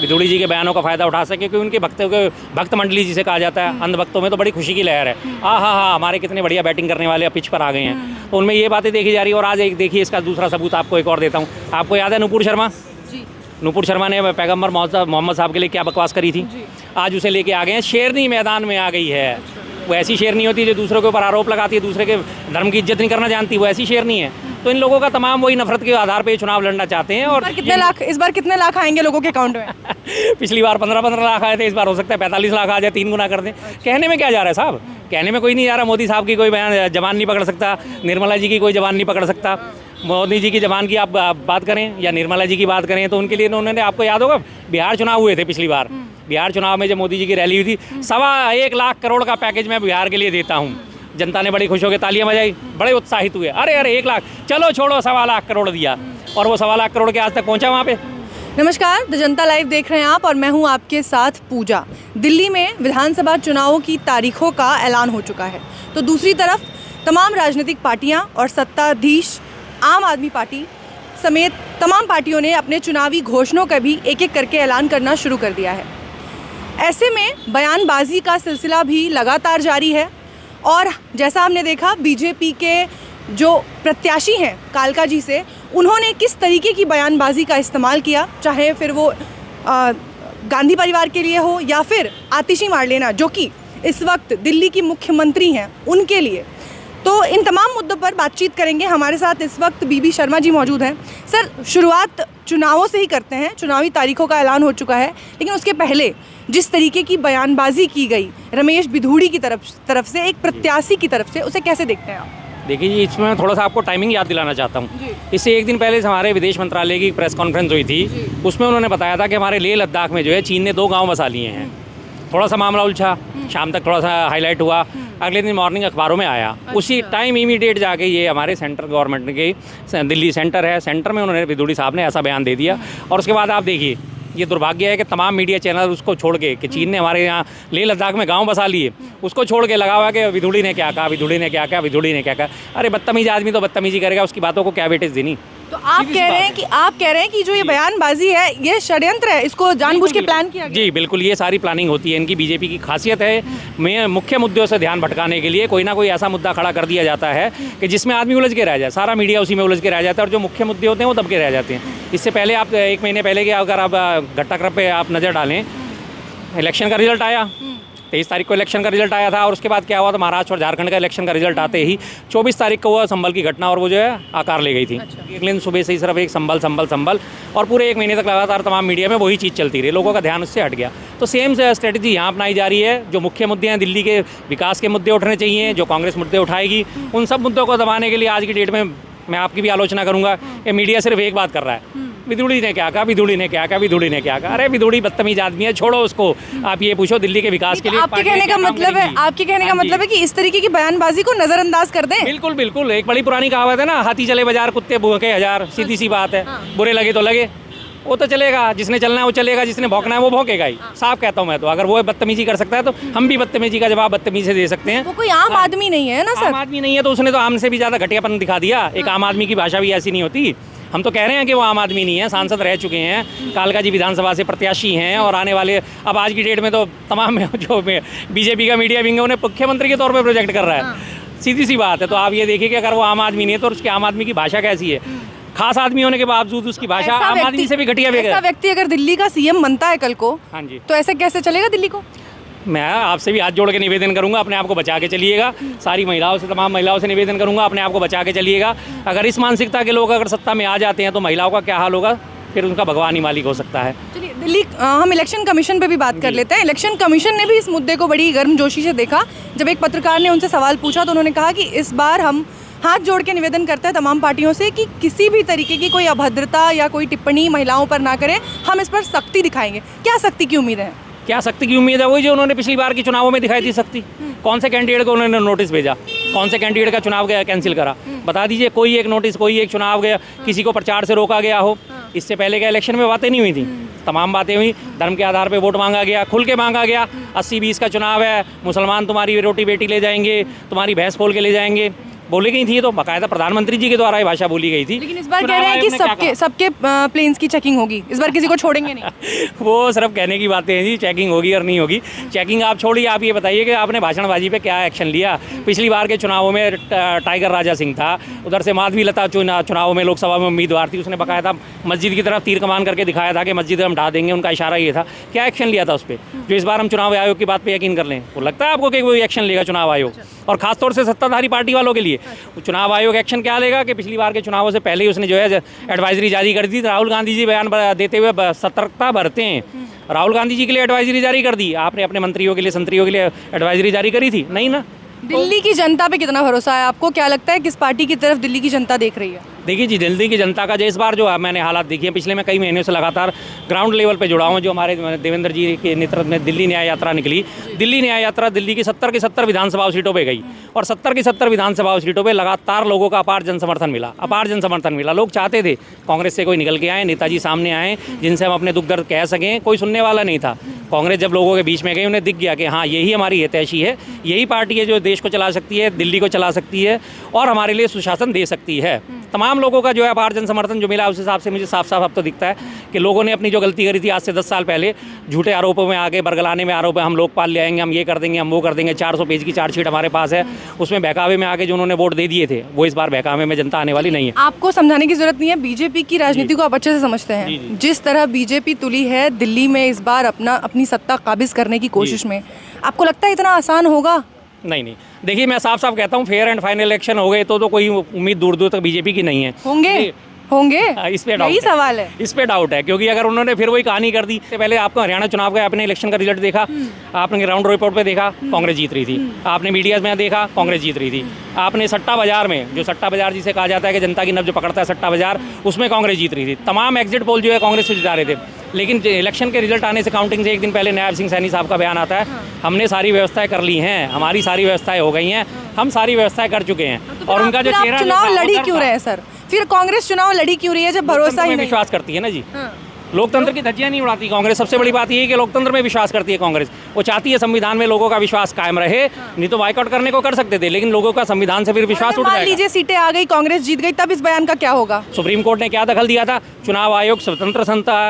विदुड़ी जी के बयानों का फ़ायदा उठा सके, क्योंकि उनके भक्त मंडली जिसे कहा जाता है, अंधभक्तों में तो बड़ी खुशी की लहर है। हाँ, हमारे कितने बढ़िया बैटिंग करने वाले पिच पर आ गए हैं, तो उनमें ये बातें देखी जा रही है। और आज एक देखिए, इसका दूसरा सबूत आपको एक और देता हूँ। आपको याद है नुपुर शर्मा? नुपुर शर्मा ने पैगंबर मोहम्मद साहब के लिए क्या बकवास करी थी, आज उसे लेके आ गए हैं। शेरनी मैदान में आ गई है। वो ऐसी शेरनी होती है जो दूसरों के ऊपर आरोप लगाती है, दूसरे के धर्म की इज्जत नहीं करना जानती, वो ऐसी शेरनी है। तो इन लोगों का तमाम वही नफरत के आधार पर चुनाव लड़ना चाहते हैं। और इस बार कितने लाख आएंगे लोगों के अकाउंट में? पिछली बार 15-15 लाख आए थे, इस बार हो सकता है 45 लाख आ जाए, 3 गुना कर दें। कहने में क्या जा रहा है साहब, कहने में कोई नहीं जा रहा। मोदी साहब की कोई बयान जबान नहीं पकड़ सकता, निर्मला जी की कोई जबान नहीं पकड़ सकता। मोदी जी की जबान की आप बात करें या निर्मला जी की बात करें, तो उनके लिए उन्होंने, आपको याद होगा बिहार चुनाव हुए थे पिछली बार, बिहार चुनाव में जब मोदी जी की रैली हुई थी, 1.25 लाख करोड़ का पैकेज मैं बिहार के लिए देता हूँ। जनता ने बड़ी खुश होकर तालियां बजाई, बड़े उत्साहित हुए। अरे 1 लाख, चलो छोड़ो, 1.25 लाख करोड़ दिया, और वो 1.25 लाख करोड़ के आज तक पहुँचा वहाँ पे। नमस्कार, द जनता लाइव देख रहे हैं आप, और मैं हूं आपके साथ पूजा। दिल्ली में विधानसभा चुनावों की तारीखों का ऐलान हो चुका है, तो दूसरी तरफ तमाम राजनीतिक पार्टियां और सत्ताधीश आम आदमी पार्टी समेत तमाम पार्टियों ने अपने चुनावी घोषणाओं का भी एक एक करके ऐलान करना शुरू कर दिया है। ऐसे में बयानबाजी का सिलसिला भी लगातार जारी है, और जैसा हमने देखा बीजेपी के जो प्रत्याशी हैं कालका जी से, उन्होंने किस तरीके की बयानबाजी का इस्तेमाल किया, चाहे फिर वो गांधी परिवार के लिए हो या फिर आतिशी मारलेना जो कि इस वक्त दिल्ली की मुख्यमंत्री हैं उनके लिए। तो इन तमाम मुद्दों पर बातचीत करेंगे। हमारे साथ इस वक्त बीबी शर्मा जी मौजूद हैं। सर, शुरुआत चुनावों से ही करते हैं, चुनावी तारीखों का ऐलान हो चुका है, लेकिन उसके पहले जिस तरीके की बयानबाजी की गई रमेश बिधूड़ी की तरफ से, एक प्रत्याशी की तरफ से, उसे कैसे देखते हैं आप? देखिए जी, इसमें थोड़ा सा आपको टाइमिंग याद दिलाना चाहता हूँ। इससे एक दिन पहले हमारे विदेश मंत्रालय की प्रेस कॉन्फ्रेंस हुई थी, उसमें उन्होंने बताया था कि हमारे लेह लद्दाख में जो है चीन ने 2 गाँव बसा लिए हैं। थोड़ा सा मामला उलझा, शाम तक थोड़ा सा हाईलाइट हुआ, अगले दिन मॉर्निंग अखबारों में आया। उसी टाइम इमीडिएट जाके ये हमारे सेंट्रल गवर्नमेंट के दिल्ली सेंटर है, सेंटर में उन्होंने बिधूड़ी साहब ने ऐसा बयान दे दिया। और उसके बाद आप देखिए, ये दुर्भाग्य है कि तमाम मीडिया चैनल उसको छोड़ के, कि चीन ने हमारे यहाँ लेह लद्दाख में गांव बसा लिए, उसको छोड़ के लगा हुआ कि विधूड़ी ने क्या कहा, विधूड़ी ने क्या कहा, विधूड़ी ने क्या कहा। अरे बदतमीज आदमी तो बदतमीजी करेगा, उसकी बातों को क्या वेटेज देनी। तो आप कह रहे हैं कि जो ये बयानबाजी है ये षड्यंत्र है, इसको जानबूझ के प्लान किया गया? जी बिल्कुल, ये सारी प्लानिंग होती है। इनकी बीजेपी की खासियत है, में मुख्य मुद्दों से ध्यान भटकाने के लिए कोई ना कोई ऐसा मुद्दा खड़ा कर दिया जाता है कि जिसमें आदमी उलझ के रह जाए, सारा मीडिया उसी में उलझ के रह जाता है, और जो मुख्य मुद्दे होते हैं वो दब के रह जाते हैं। इससे पहले आप 1 महीने पहले के अगर आप घटनाक्रम पे आप नज़र डालें, इलेक्शन का रिजल्ट आया, 23 तारीख को इलेक्शन का रिजल्ट आया था, और उसके बाद क्या हुआ था, महाराष्ट्र और झारखंड का इलेक्शन का रिजल्ट आते ही 24 तारीख को हुआ संभल की घटना, और वो जो है आकार ले गई थी। लेकिन सुबह से ही सिर्फ एक संभल, और पूरे 1 महीने तक लगातार तमाम मीडिया में वही चीज़ चलती रही, लोगों का ध्यान उससे हट गया। तो सेम स्ट्रेटजी यहाँ अपनाई जा रही है। जो मुख्य मुद्दे हैं, दिल्ली के विकास के मुद्दे उठने चाहिए, जो कांग्रेस मुद्दे उठाएगी, उन सब मुद्दों को दबाने के लिए आज की डेट में मैं आपकी भी आलोचना करूँगा कि मीडिया सिर्फ एक बात कर रहा है, विधूड़ी ने क्या कहा, विधूड़ी ने क्या कहा, विधूड़ी ने क्या कहा। अरे विधूड़ी बदतमीज आदमी है, छोड़ो उसको। आप ये पूछो दिल्ली के विकास के लिए आपके कहने का मतलब है कि इस तरीके की बयानबाजी को नजरअंदाज कर दें? बिल्कुल बिल्कुल, एक बड़ी पुरानी कहावत है ना, हाथी चले बाजार कुत्ते भूखे हजार। सीधी सी बात है, बुरे लगे तो लगे, वो तो चलेगा, जिसने चलना है वो चलेगा, जिसने भौंकना है वो भौंकेगा ही। साफ कहता हूँ मैं तो, अगर वो बदतमीजी कर सकता है तो हम भी बदतमीजी का जवाब बदतमीजी से दे सकते हैं। वो कोई आम आदमी नहीं है ना सर? आम आदमी नहीं है तो उसने तो आम से भी ज़्यादा घटियापन दिखा दिया। एक आम आदमी की भाषा भी ऐसी नहीं होती। हम तो कह रहे हैं कि वो आम आदमी नहीं है, सांसद रह चुके हैं, कालका जी विधानसभा से प्रत्याशी हैं, और आने वाले, अब आज की डेट में तो तमाम जो बीजेपी का मीडिया विंग है उन्हें मुख्यमंत्री के तौर पर प्रोजेक्ट कर रहा है। सीधी सी बात है। तो आप ये देखिए कि अगर वो आम आदमी नहीं है तो उसकी आम आदमी की भाषा कैसी है, खास आदमी होने के बावजूद उसकी भाषा आम आदमी से भी घटिया है। ऐसा व्यक्ति अगर दिल्ली का सीएम बनता है कल को, हाँ जी, तो ऐसे कैसे चलेगा दिल्ली को? मैं आपसे भी हाथ जोड़ के निवेदन करूंगा, अपने आप को बचा के चलिएगा। सारी महिलाओं से, तमाम महिलाओं से निवेदन करूंगा, अपने आप को बचा के चलिएगा। अगर इस मानसिकता के लोग अगर सत्ता में आ जाते हैं तो महिलाओं का क्या हाल होगा, फिर उनका भगवान ही मालिक हो सकता है। चलिए दिल्ली, हम इलेक्शन कमीशन पे भी बात कर लेते हैं। इलेक्शन कमीशन ने भी इस मुद्दे को बड़ी गर्मजोशी से देखा। जब एक पत्रकार ने उनसे सवाल पूछा तो उन्होंने कहा कि इस बार हम हाथ जोड़ के निवेदन करते हैं तमाम पार्टियों से कि किसी भी तरीके की कोई अभद्रता या कोई टिप्पणी महिलाओं पर ना करें, हम इस पर सख्ती दिखाएंगे। क्या सख्ती की उम्मीद है? क्या सख्ती की उम्मीद है? वही जो उन्होंने पिछली बार की चुनावों में दिखाई थी सख्ती। कौन से कैंडिडेट को उन्होंने नोटिस भेजा, कौन से कैंडिडेट का चुनाव कैंसिल करा, बता दीजिए। कोई एक नोटिस, कोई एक चुनाव गया, किसी को प्रचार से रोका गया हो। इससे पहले के इलेक्शन में बातें नहीं हुई थी, तमाम बातें हुई। धर्म के आधार पर वोट मांगा गया, खुल के मांगा गया। 80-20 का चुनाव है, मुसलमान तुम्हारी रोटी बेटी ले जाएंगे, तुम्हारी भैंस खोल के ले जाएंगे। बोली गई थी, ये तो बाकायदा प्रधानमंत्री जी के द्वारा ये भाषा बोली गई थी। लेकिन इस बार कह रहे हैं कि सबके प्लेन्स की चेकिंग होगी, इस बार किसी को छोड़ेंगे नहीं। वो सिर्फ कहने की बातें हैं जी, चेकिंग होगी और नहीं होगी। चेकिंग आप छोड़िए, आप ये बताइए कि आपने भाषणबाजी पे क्या एक्शन लिया। पिछली बार के चुनावों में टाइगर राजा सिंह था, उधर से माधवी लता चुनाव में लोकसभा में उम्मीदवार थी, उसने बाकायदा मस्जिद की तरफ तीर कमान करके दिखाया था कि मस्जिद हम ढा देंगे, उनका इशारा ये था। क्या एक्शन लिया था उस पर, जो इस बार हम चुनाव आयोग की बात पे यकीन कर लें? वो लगता है आपको कि कोई एक्शन लेगा चुनाव आयोग? और खासतौर से सत्ताधारी पार्टी वालों के लिए चुनाव आयोग एक्शन क्या लेगा कि पिछली बार के चुनावों से पहले ही उसने जो है एडवाइजरी जारी कर दी। राहुल गांधी जी बयान देते हुए सतर्कता बरते हैं, राहुल गांधी जी के लिए एडवाइजरी जारी कर दी। आपने अपने मंत्रियों के लिए, संत्रियों के लिए एडवाइजरी जारी करी थी? नहीं ना। दिल्ली की जनता पे कितना भरोसा है आपको? क्या लगता है किस पार्टी की तरफ दिल्ली की जनता देख रही है? देखिए जी, दिल्ली की जनता का जो इस बार जो मैंने हालात देखी है, पिछले मैं कई महीनों से लगातार ग्राउंड लेवल पे जुड़ा हूँ। जो हमारे देवेंद्र जी के नेतृत्व में दिल्ली न्याय यात्रा निकली, दिल्ली न्याय यात्रा दिल्ली की 70 की 70 विधानसभा सीटों पे गई और 70 की 70 विधानसभा सीटों पे लगातार लोगों का अपार जन समर्थन मिला, अपार जन समर्थन मिला। लोग चाहते थे कांग्रेस से कोई निकल के आए, नेताजी सामने आए जिनसे हम अपने दुख दर्द कह सकें। कोई सुनने वाला नहीं था। कांग्रेस जब लोगों के बीच में गई, उन्हें दिख गया कि हाँ, यही हमारी हितैषी है, यही पार्टी है जो देश को चला सकती है, दिल्ली को चला सकती है और हमारे लिए सुशासन दे सकती है। तमाम लोगों का जो है अपार जन समर्थन जो मिला, उस हिसाब से मुझे साफ साफ अब तो दिखता है कि लोगों ने अपनी जो गलती करी थी आज से 10 साल पहले, झूठे आरोपों में आगे बरगलाने में आरोप है, हम लोकपाल ले आएंगे, हम ये कर देंगे, हम वो कर देंगे, 400 पेज की चार्जशीट हमारे पास है, उसमें बहकावे में आगे जो उन्होंने वोट दे दिए थे, वो इस बार बहकावे में जनता आने वाली नहीं है। आपको समझाने की जरूरत नहीं है, बीजेपी की राजनीति को आप अच्छे से समझते हैं। जिस तरह बीजेपी तुली है दिल्ली में इस बार अपनी सत्ता काबिज करने की कोशिश में, आपको लगता है इतना आसान होगा? नहीं, देखिए मैं साफ साफ कहता हूँ, फेयर एंड फाइनल इलेक्शन हो गए तो कोई उम्मीद दूर दूर तक बीजेपी की नहीं है। होंगे इस पे डाउट, यही सवाल है। इस पे डाउट है, क्योंकि अगर उन्होंने फिर वही कहानी कर दी। इससे पहले आपको हरियाणा चुनाव का आपने इलेक्शन का रिजल्ट देखा, आपने ग्राउंड रिपोर्ट पे देखा, कांग्रेस जीत रही थी। आपने मीडिया में देखा, कांग्रेस जीत रही थी। आपने सट्टा बाजार में, जो सट्टा बाजार जिसे कहा जाता है कि जनता की नब्ज पकड़ता है सट्टा बाजार, उसमें कांग्रेस जीत रही थी। तमाम एग्जिट पोल जो है कांग्रेस से जिता रहे थे। लेकिन इलेक्शन के रिजल्ट आने से, काउंटिंग से एक दिन पहले नायब सिंह सैनी साहब का बयान आता है, हमने सारी व्यवस्थाएं कर ली हैं, हमारी सारी व्यवस्थाएं हो गई हैं, हम सारी व्यवस्थाएं कर चुके हैं। और उनका जो चेहरा, चुनाव लड़ी क्यों रहे हैं सर? फिर कांग्रेस चुनाव लड़ी क्यों रही है जब भरोसा ही नहीं? विश्वास करती है ना जी, लोकतंत्र की धज्जियां नहीं उड़ाती कांग्रेस। सबसे बड़ी बात यह है कि लोकतंत्र में विश्वास करती है कांग्रेस। वो चाहती है संविधान में लोगों का विश्वास कायम रहे, नहीं तो बाइकआउट करने को कर सकते थे, लेकिन लोगों का संविधान से फिर विश्वास उठ जाएगा। मान लीजिए सीटें आ गई, कांग्रेस जीत गई, तब इस बयान का क्या होगा? सुप्रीम कोर्ट ने क्या दखल दिया था? चुनाव आयोग स्वतंत्र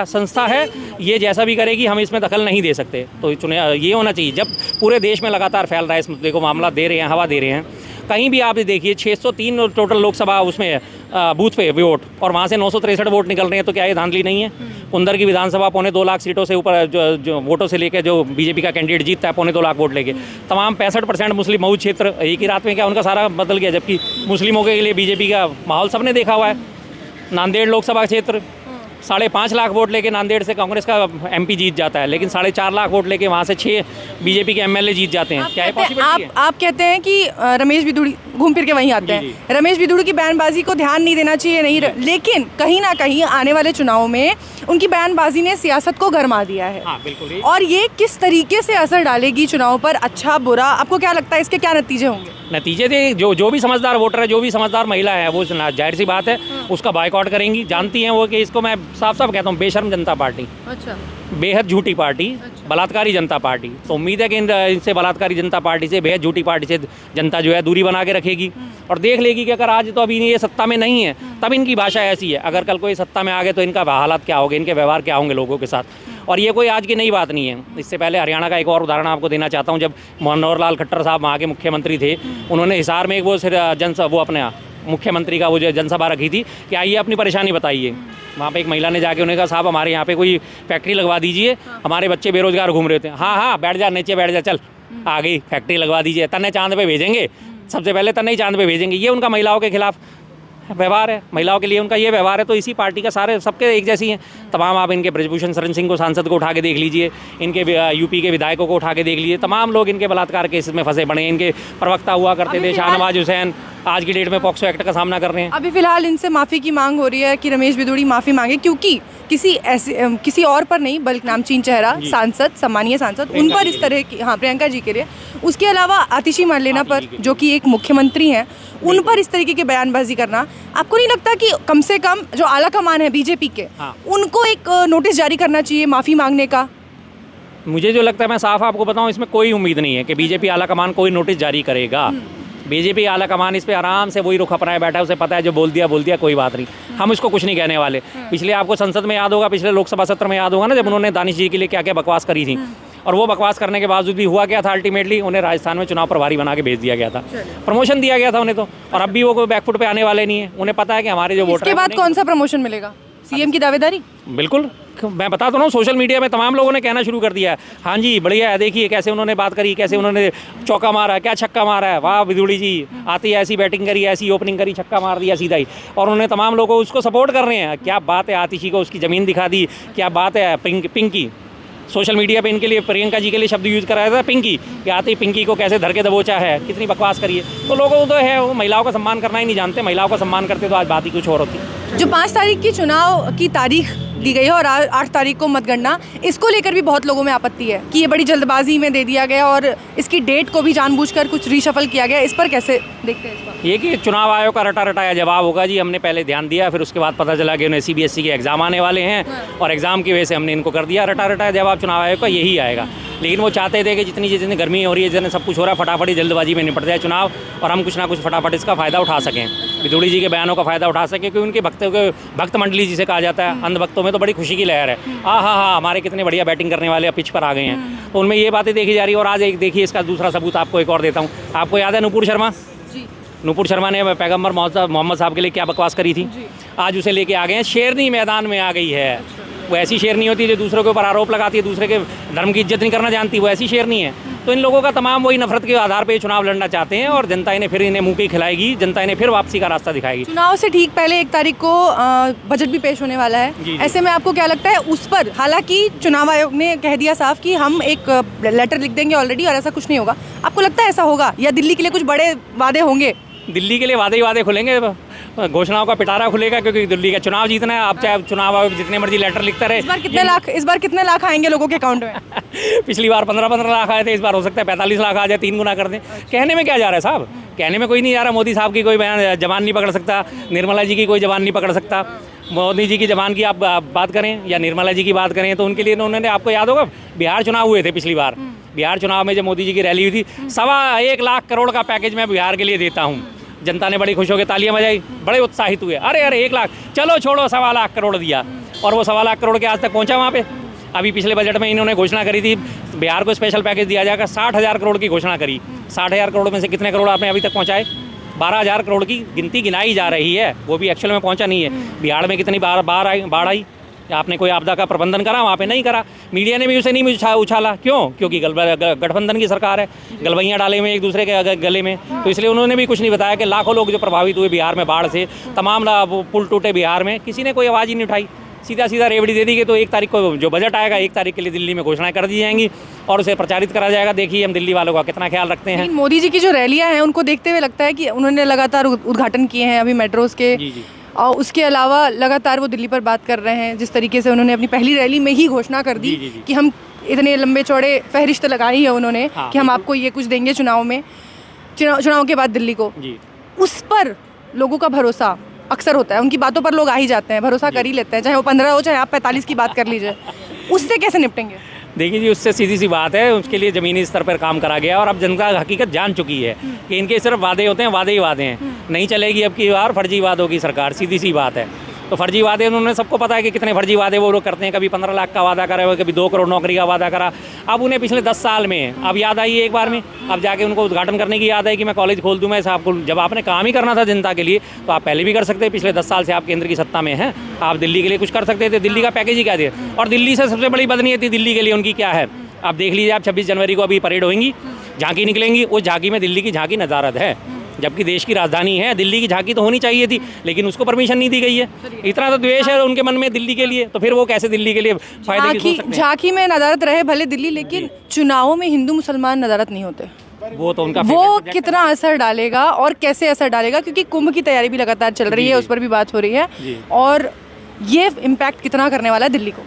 संस्था है, ये जैसा भी करेगी हम इसमें दखल नहीं दे सकते। तो ये होना चाहिए। जब पूरे देश में लगातार फैल रहा है इस मुद्दे को, मामला दे रहे हैं, हवा दे रहे हैं, कहीं भी आप देखिए 603 टोटल लोकसभा उसमें बूथ पे वोट, और वहाँ से 963 वोट निकल रहे हैं। तो क्या ये धांधली नहीं है? कुंदर की विधानसभा 2.25 लाख सीटों से ऊपर जो वोटों से लेके जो बीजेपी का कैंडिडेट जीतता है 2.25 लाख वोट लेके, तमाम 65% मुस्लिम मऊ क्षेत्र एक ही रात में क्या उनका सारा बदल गया। जबकि मुस्लिमों के लिए बीजेपी का माहौल सबने देखा हुआ है। नांदेड़ लोकसभा क्षेत्र 5.5 लाख वोट लेके नांदेड़ से कांग्रेस का एमपी जीत जाता है, लेकिन 4.5 लाख वोट लेके वहाँ से 6 बीजेपी के एमएलए जीत जाते हैं। क्या आप कहते हैं कि रमेश बिधूड़ी घूम फिर के वहीं आते हैं। रमेश बिधूड़ी की बयानबाजी को ध्यान नहीं देना चाहिए, नहीं, लेकिन कहीं ना कहीं आने वाले चुनावों में उनकी बयानबाजी ने सियासत को गरमा दिया है। हाँ, बिल्कुल। और ये किस तरीके से असर डालेगी चुनाव पर, अच्छा बुरा, आपको क्या लगता है इसके क्या नतीजे होंगे? नतीजे थे जो भी समझदार वोटर है, जो भी समझदार महिला है, वो जाहिर सी बात है उसका बायकॉट करेंगी। जानती हैं वो कि इसको मैं साफ साफ कहता हूँ, बेशर्म जनता पार्टी, अच्छा, बेहद झूठी पार्टी, बलात्कारी जनता पार्टी। तो उम्मीद है कि इनसे बलात्कारी जनता पार्टी से, बेहद झूठी पार्टी से जनता जो है दूरी बना के रखेगी और देख लेगी कि अगर आज तो अभी ये सत्ता में नहीं है तब इनकी भाषा ऐसी है, अगर कल कोई सत्ता में आ गए तो इनका हालात क्या होंगे, इनके व्यवहार क्या होंगे लोगों के साथ। और ये कोई आज की नई बात नहीं है। इससे पहले हरियाणा का एक और उदाहरण आपको देना चाहता हूँ। जब मनोहर लाल खट्टर साहब वहाँ के मुख्यमंत्री थे, उन्होंने हिसार में एक वो अपने मुख्यमंत्री का वो जो जनसभा रखी थी कि आइए अपनी परेशानी बताइए। वहाँ पे एक महिला ने जाके उन्होंने कहा, साहब हमारे यहाँ पे कोई फैक्ट्री लगवा दीजिए, हमारे बच्चे बेरोजगार घूम रहे थे। हाँ, बैठ जा, नीचे बैठ जा, चल आ गई, फैक्ट्री लगवा दीजिए, तन्ने चांद पे भेजेंगे, सबसे पहले तन्ने ही चांद पे भेजेंगे। ये उनका महिलाओं के खिलाफ व्यवहार है, महिलाओं के लिए उनका ये व्यवहार है। तो इसी पार्टी का सारे सबके एक जैसी हैं तमाम। आप इनके ब्रजभूषण शरण सिंह को, सांसद को उठा के देख लीजिए, इनके यूपी के विधायकों को उठा के देख लीजिए, तमाम लोग इनके बलात्कार केस में फंसे पड़े हैं। इनके प्रवक्ता हुआ करते थे शाहनवाज हुसैन, आज की डेट में पॉक्सो एक्ट का सामना कर रहे हैं। अभी फिलहाल इनसे माफ़ी की मांग हो रही है कि रमेश बिधूड़ी माफ़ी मांगे, क्योंकि किसी और पर नहीं बल्कि नामचीन चेहरा सांसद, सम्मानीय सांसद, उन पर इस तरह की, हाँ, प्रियंका जी के लिए, उसके अलावा आतिशी मरलेना पर जो कि एक मुख्यमंत्री हैं, उन पर इस तरीके की बयानबाजी करना, आपको नहीं लगता कि कम से कम जो आला कमान है बीजेपी के, उनको एक नोटिस जारी करना चाहिए माफ़ी मांगने का? मुझे जो लगता है, मैं साफ आपको बताऊं, इसमें कोई उम्मीद नहीं है कि बीजेपी आला कमान कोई नोटिस जारी करेगा। बीजेपी आला कमान इस पे आराम से वही रुख अपनाए बैठा है, उसे पता है जो बोल दिया कोई बात नहीं, हम इसको कुछ नहीं कहने वाले। पिछले आपको संसद में याद होगा, पिछले लोकसभा सत्र में याद होगा ना, जब उन्होंने दानिश जी के लिए क्या क्या बकवास करी थी, और वो बकवास करने के बावजूद भी हुआ क्या था, अल्टीमेटली उन्हें राजस्थान में चुनाव प्रभारी बना के भेज दिया गया था, प्रमोशन दिया गया था उन्हें तो। और अब भी वो कोई बैकफुट पे आने वाले नहीं है, उन्हें पता है कि हमारे जो वोटर इसके बाद कौन सा प्रमोशन मिलेगा? सीएम की दावेदारी? बिल्कुल, मैं बता तो रहा हूँ, सोशल मीडिया में तमाम लोगों ने कहना शुरू कर दिया है, हाँ जी बढ़िया है, देखिए कैसे उन्होंने बात करी, कैसे उन्होंने चौका मारा, क्या छक्का मारा है, वाह बिदुड़ी जी आती है, ऐसी बैटिंग करी, ऐसी ओपनिंग करी, छक्का मार दिया सीधा ही। और उन्होंने तमाम लोगों उसको सपोर्ट कर रहे हैं। क्या बात है, आतिशी को उसकी ज़मीन दिखा दी, क्या बात है। पिंकी सोशल मीडिया पे इनके लिए, प्रियंका जी के लिए शब्द यूज़ कराया था पिंकी, कि आती पिंकी को कैसे धर के दबोचा है, कितनी बकवास करिए। तो लोगों तो है वो महिलाओं का सम्मान करना ही नहीं जानते, महिलाओं का सम्मान करते तो आज बात ही कुछ और होती। जो 5 तारीख की चुनाव की तारीख दी गई है और 8 तारीख को मतगणना, इसको लेकर भी बहुत लोगों में आपत्ति है कि ये बड़ी जल्दबाजी में दे दिया गया और इसकी डेट को भी जानबूझकर कुछ रीशफल किया गया। इस पर कैसे देखते हैं इस बात? ये कि चुनाव आयोग का रटा रटाया जवाब होगा जी, हमने पहले ध्यान दिया, फिर उसके बाद पता चला कि उन्हें CBSE के एग्ज़ाम आने वाले हैं और एग्ज़ाम की वजह से हमने इनको कर दिया। रटा रटाया जवाब चुनाव आयोग का यही आएगा। लेकिन वो चाहते थे कि जितनी गर्मी हो रही है, जितने सब कुछ हो रहा है, फटाफट ही जल्दबाजी में निपट जाए चुनाव और हम कुछ ना कुछ फटाफट इसका फ़ायदा उठा सकें, बिदुड़ी जी के बयानों का फ़ायदा उठा सकें, क्योंकि उनके भक्त मंडली जिसे कहा जाता है, अंधभक्तों में तो बड़ी खुशी की लहर है। हाँ हमारे कितने बढ़िया बैटिंग करने वाले पिच पर आ गए हैं, तो उनमें ये बातें देखी जा रही है। और आज एक देखिए, इसका दूसरा सबूत आपको एक और देता हूँ। आपको याद है नूपुर शर्मा? नूपुर शर्मा ने पैगंबर मोहम्मद साहब के लिए क्या बकवास करी थी, आज उसे लेके आ गए हैं, शेरनी मैदान में आ गई है। वो ऐसी शेरनी होती है जो दूसरों के ऊपर आरोप लगाती है, दूसरे के धर्म की इज्जत नहीं करना जानती, वो ऐसी शेरनी है। तो इन लोगों का तमाम वही नफरत के आधार पे चुनाव लड़ना चाहते हैं और जनता इन्हें फिर मुंह की खिलाएगी, जनता इन्हें फिर वापसी का रास्ता दिखाएगी। चुनाव से ठीक पहले 1 तारीख को बजट भी पेश होने वाला है। ऐसे में आपको क्या लगता है उस पर, हालांकि चुनाव आयोग ने कह दिया साफ कि हम एक लेटर लिख देंगे ऑलरेडी और ऐसा कुछ नहीं होगा, आपको लगता है ऐसा होगा या दिल्ली के लिए कुछ बड़े वादे होंगे? दिल्ली के लिए वादे ही वादे खुलेंगे, घोषणाओं का पिटारा खुलेगा, क्योंकि दिल्ली का चुनाव जीतना है। आप चाहे चुनाव आयोग जितने मर्जी लेटर लिखते रहे। इस बार कितने लाख आएंगे लोगों के अकाउंट में? पिछली बार 15 लाख आए थे, इस बार हो सकता है 45 लाख आ जाए, 3 गुना कर दें। कहने में क्या जा रहा है साहब, कहने में कोई नहीं जा रहा। मोदी साहब की कोई जबान नहीं पकड़ सकता, निर्मला जी की कोई जबान नहीं पकड़ सकता। मोदी जी की जबान की आप बात करें या निर्मला जी की बात करें, तो उनके लिए उन्होंने, आपको याद होगा बिहार चुनाव हुए थे पिछली बार, बिहार चुनाव में जब मोदी जी की रैली हुई थी, 1.25 लाख करोड़ का पैकेज मैं बिहार के लिए देता हूँ। जनता ने बड़ी खुश होकर तालियां बजाई, बड़े उत्साहित हुए, अरे 1 लाख, चलो छोड़ो 1.25 लाख करोड़ दिया, और वो 1.25 लाख करोड़ के आज तक पहुंचा वहाँ पे। अभी पिछले बजट में इन्होंने घोषणा करी थी बिहार को स्पेशल पैकेज दिया जाएगा, 60,000 करोड़ की घोषणा करी। 60,000 करोड़ में से कितने करोड़ आपने अभी तक पहुँचाए? 12,000 करोड़ की गिनती गिनाई जा रही है, वो भी एक्चुअल में पहुँचा नहीं है। बिहार में कितनी बाढ़ आई, आपने कोई आपदा का प्रबंधन करा? वहाँ पे नहीं करा। मीडिया ने भी उसे नहीं उछाला, क्यों? क्योंकि गठबंधन की सरकार है, गलबैयाँ डाले में एक दूसरे के गले में, तो इसलिए उन्होंने भी कुछ नहीं बताया कि लाखों लोग जो प्रभावित हुए बिहार में बाढ़ से, तमाम पुल टूटे बिहार में, किसी ने कोई आवाज़ ही नहीं उठाई। सीधा रेवड़ी दे दी कि तो 1 तारीख को जो बजट आएगा, 1 तारीख के लिए दिल्ली में घोषणाएं कर दी जाएंगी और उसे प्रचारित करा जाएगा। देखिए हम दिल्ली वालों का कितना ख्याल रखते हैं। मोदी जी की जो रैलियाँ हैं उनको देखते हुए लगता है कि उन्होंने लगातार उद्घाटन किए हैं अभी मेट्रोज़ के, और उसके अलावा लगातार वो दिल्ली पर बात कर रहे हैं। जिस तरीके से उन्होंने अपनी पहली रैली में ही घोषणा कर दी कि हम इतने लंबे चौड़े फहरिस्त लगाई है उन्होंने, कि हम आपको ये कुछ देंगे चुनाव में, चुनाव के बाद दिल्ली को, उस पर लोगों का भरोसा अक्सर होता है, उनकी बातों पर लोग आ ही जाते हैं, भरोसा कर ही लेते हैं, चाहे वो 15 हो चाहे आप 45 की बात कर लीजिए। उससे कैसे निपटेंगे? देखिए जी, उससे सीधी सी बात है, उसके लिए ज़मीनी स्तर पर काम करा गया और अब जनता हकीकत जान चुकी है कि इनके सिर्फ वादे होते हैं, वादे ही वादे हैं। नहीं चलेगी अब की बार फर्जी वादों की सरकार, सीधी सी बात है। तो फर्जी वादे उन्होंने, सबको पता है कि कितने फर्जी वादे वो लोग करते हैं। कभी 15 लाख का वादा करा, कभी 2 करोड़ नौकरी का वादा करा। अब उन्हें पिछले 10 साल में अब याद आई है एक बार में, अब जाके उनको उद्घाटन करने की याद है कि मैं कॉलेज खोल दूँ। मैं आपको, जब आपने काम ही करना था जनता के लिए तो आप पहले भी कर सकते हैं। पिछले 10 साल से आप केंद्र की सत्ता में हैं, आप दिल्ली के लिए कुछ कर सकते थे। दिल्ली का पैकेज ही क्या दिया, और दिल्ली से सबसे बड़ी बदनीयती दिल्ली के लिए उनकी क्या है, आप देख लीजिए। आप 26 जनवरी को अभी परेड होंगी, झांकी निकलेंगी, उस झांकी में दिल्ली की झांकी नज़ारत है, जबकि देश की राजधानी है। दिल्ली की झांकी तो होनी चाहिए थी, लेकिन उसको परमिशन नहीं दी गई है। इतना तो द्वेष है उनके मन में दिल्ली के लिए, तो फिर वो कैसे दिल्ली के लिए फायदे की सोच सकते हैं? झांकी में नज़ारत रहे भले दिल्ली, लेकिन चुनावों में हिंदू मुसलमान नज़ारत नहीं होते। वो तो उनका, वो कितना असर डालेगा और कैसे असर डालेगा, क्योंकि कुंभ की तैयारी भी लगातार चल रही है, उस पर भी बात हो रही है, और ये इम्पैक्ट कितना करने वाला है दिल्ली को?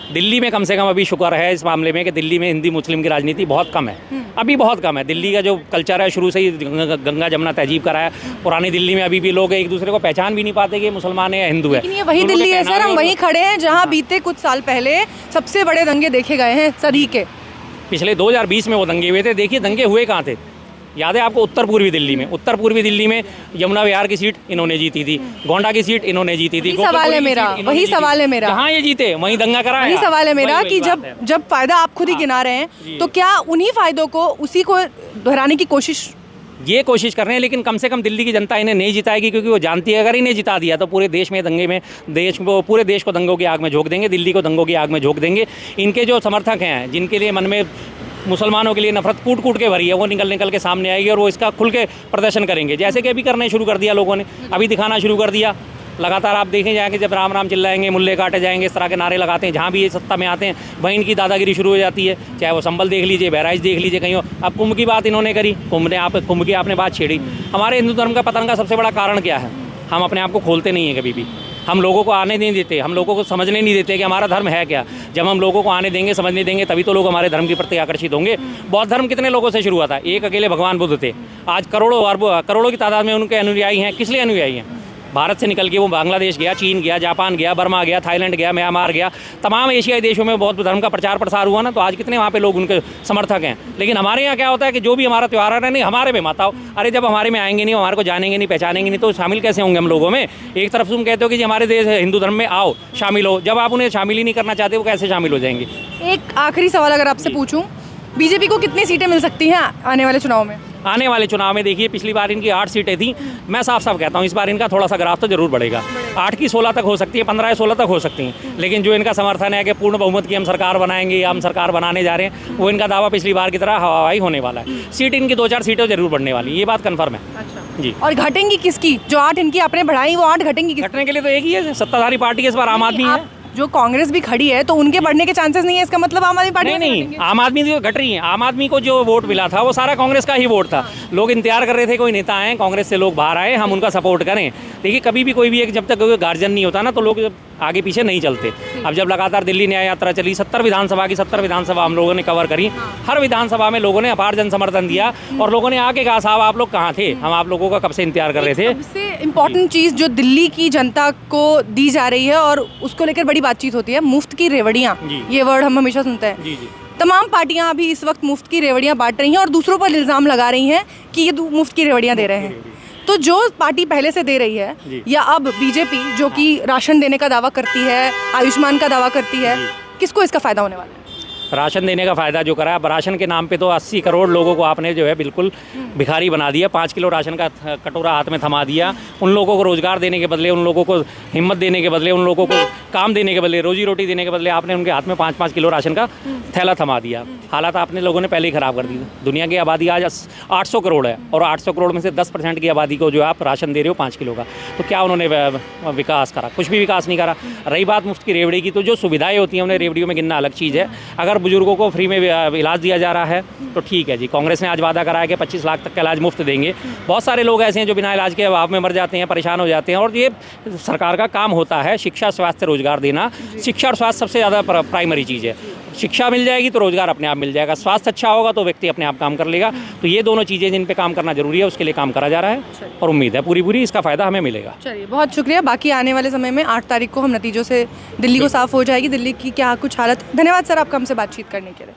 दिल्ली में कम से कम अभी शुक्र है इस मामले में कि दिल्ली में हिंदी मुस्लिम की राजनीति बहुत कम है, अभी बहुत कम है। दिल्ली का जो कल्चर है शुरू से ही गंगा जमुना तहजीब का रहा है। पुरानी दिल्ली में अभी भी लोग एक दूसरे को पहचान भी नहीं पाते कि मुसलमान है या हिंदू है। लेकिन ये वही दिल्ली है सर, हम वहीं खड़े हैं जहाँ बीते कुछ साल पहले सबसे बड़े दंगे देखे गए हैं सदी के। पिछले 2020 में वो दंगे हुए थे, देखिए दंगे हुए कहाँ थे? याद है आपको उत्तर पूर्वी दिल्ली में यमुना विहार की सीट इन्होंने जीती थी, गोंडा की सीट इन्होंने जीती थी। वही सवाल है मेरा जहाँ ये जीते वहीं दंगा करा। वही सवाल है मेरा कि जब फायदा आप खुद ही गिना रहे हैं तो क्या उन्हीं फायदों को उसी को दोहराने की कोशिश कर रहे हैं, लेकिन कम से कम दिल्ली की जनता इन्हें नहीं जिताएगी, क्योंकि वो जानती है अगर इन्हें जिता दिया तो पूरे देश में दंगे में पूरे देश को दंगों की आग में झोंक देंगे, दिल्ली को दंगों की आग में झोंक देंगे। इनके जो समर्थक हैं, जिनके लिए मन में मुसलमानों के लिए नफरत कूट कूट के भरी है, वो निकल के सामने आएगी और वो इसका खुल के प्रदर्शन करेंगे, जैसे कि अभी करने शुरू कर दिया लोगों ने, अभी दिखाना शुरू कर दिया। लगातार आप देखें जाएंगे, जब राम राम चिल्लाएंगे, मुल्ले काटे जाएंगे, इस तरह के नारे लगाते हैं, जहाँ भी ये सत्ता में आते हैं वहीं इनकी दादागिरी शुरू हो जाती है। चाहे वो संभल देख लीजिए, बहराइच देख लीजिए, कहीं अब कुंभ की बात इन्होंने करी, कुंभ की आपने बात छेड़ी। हमारे हिंदू धर्म का पतन का सबसे बड़ा कारण क्या है? हम अपने आप को खोलते नहीं हैं कभी भी, हम लोगों को आने नहीं देते, हम लोगों को समझने नहीं देते कि हमारा धर्म है क्या। जब हम लोगों को आने देंगे, समझने देंगे, तभी तो लोग हमारे धर्म के प्रति आकर्षित होंगे। बौद्ध धर्म कितने लोगों से शुरू हुआ था? एक अकेले भगवान बुद्ध थे। आज करोड़ों की तादाद में उनके अनुयायी हैं। किस लिए अनुयायी हैं? भारत से निकल के वो बांग्लादेश गया, चीन गया, जापान गया, बर्मा गया, थाईलैंड गया, म्यांमार गया, तमाम एशियाई देशों में बौद्ध धर्म का प्रचार प्रसार हुआ ना, तो आज कितने वहाँ पे लोग उनके समर्थक हैं। लेकिन हमारे यहाँ क्या होता है कि जो भी हमारा त्यौहार है, नहीं हमारे में मत आओ। अरे जब हमारे में आएंगे नहीं, हमारे को जानेंगे नहीं, पहचानेंगे नहीं, तो शामिल कैसे होंगे हम लोगों में? एक तरफ तुम कहते हो कि हमारे देश हिंदू धर्म में आओ, शामिल हो, जब आप उन्हें शामिल ही नहीं करना चाहते, वो कैसे शामिल हो जाएंगे? एक आखिरी सवाल अगर आपसे पूछूं, बीजेपी को कितनी सीटें मिल सकती हैं आने वाले चुनाव में? आने वाले चुनाव में देखिए, पिछली बार इनकी 8 सीटें थी। मैं साफ साफ कहता हूँ, इस बार इनका थोड़ा सा ग्राफ तो जरूर बढ़ेगा। 8 की 16 तक हो सकती है, 15 या 16 तक हो सकती हैं। लेकिन जो इनका समर्थन है कि पूर्ण बहुमत की हम सरकार बनाएंगे या हम सरकार बनाने जा रहे हैं, वो इनका दावा पिछली बार की तरह हवाई होने वाला है। सीट इनकी 2-4 सीटें जरूर बढ़ने वाली, ये बात कन्फर्म है। अच्छा जी। और घटेंगी किसकी? जो 8 इनकी आपने बढ़ाई, वो 8 घटेंगी किसकी? घटने के लिए तो एक ही है, सत्ताधारी पार्टी इस बार आम आदमी है। जो कांग्रेस भी खड़ी है तो उनके बढ़ने के चांसेस नहीं है, इसका मतलब आम आदमी पार्टी नहीं, आम आदमी तो घट रही है। आम आदमी को जो वोट मिला था वो सारा कांग्रेस का ही वोट था। लोग इंतजार कर रहे थे कोई नेता आए, कांग्रेस से लोग बाहर आए, हम उनका सपोर्ट करें। देखिए, कभी भी कोई भी एक जब तक कोई गार्जियन नहीं होता ना, तो लोग आगे पीछे नहीं चलते। अब जब लगातार दिल्ली न्याय यात्रा चली, 70 विधानसभा हम लोगों ने कवर करी, हर विधानसभा में लोगों ने अपार जन समर्थन दिया और लोगों ने आके कहा, साहब आप लोग कहाँ थे, हम आप लोगों का कब से इंतजार कर रहे थे। सबसे इम्पोर्टेंट चीज़ जो दिल्ली की जनता को दी जा रही है और उसको लेकर बड़ी बातचीत होती है, मुफ्त की रेवड़ियाँ, ये वर्ड हम हमेशा सुनते हैं। जी। तमाम पार्टियां अभी इस वक्त मुफ्त की रेवड़ियां बांट रही हैं और दूसरों पर इल्ज़ाम लगा रही हैं कि ये मुफ्त की रेवड़ियां दे रहे हैं। तो जो पार्टी पहले से दे रही है या अब बीजेपी जो कि राशन देने का दावा करती है, आयुष्मान का दावा करती है, किसको इसका फ़ायदा होने वाला है? राशन देने का फ़ायदा जो करा, अब राशन के नाम पे तो 80 करोड़ लोगों को आपने जो है बिल्कुल भिखारी बना दिया। 5 किलो राशन का कटोरा हाथ में थमा दिया। उन लोगों को रोज़गार देने के बदले, उन लोगों को हिम्मत देने के बदले, उन लोगों को काम देने के बदले, रोजी रोटी देने के बदले आपने उनके हाथ में 5-5 किलो राशन का थैला थमा दिया। हालात आपने लोगों ने पहले ही ख़राब कर दी। दुनिया की आबादी आज 800 करोड़ है और 800 करोड़ में से 10% की आबादी को जो आप राशन दे रहे हो 5 किलो का, तो क्या उन्होंने विकास करा? कुछ भी विकास नहीं करा। रही बात मुफ्त की रेवड़ी की, तो जो सुविधाएं होती हैं उन्हें रेवड़ियों में गिनना अलग चीज़ है। अगर बुजुर्गों को फ्री में इलाज दिया जा रहा है तो ठीक है जी। कांग्रेस ने आज वादा करा है कि 25 लाख तक का इलाज मुफ्त देंगे। बहुत सारे लोग ऐसे हैं जो बिना इलाज के अभाव में मर जाते हैं, परेशान हो जाते हैं, और ये सरकार का काम होता है शिक्षा, स्वास्थ्य, रोजगार देना। शिक्षा और स्वास्थ्य सबसे ज़्यादा प्राइमरी चीज़ है। शिक्षा मिल जाएगी तो रोजगार अपने आप मिल जाएगा, स्वास्थ्य अच्छा होगा तो व्यक्ति अपने आप काम कर लेगा। तो ये दोनों चीज़ें जिन पे काम करना जरूरी है, उसके लिए काम करा जा रहा है और उम्मीद है पूरी इसका फ़ायदा हमें मिलेगा। चलिए, बहुत शुक्रिया। बाकी आने वाले समय में 8 तारीख को हम नतीजों से दिल्ली को साफ हो जाएगी, दिल्ली की क्या कुछ हालत। धन्यवाद सर आपका हमसे बातचीत करने के लिए।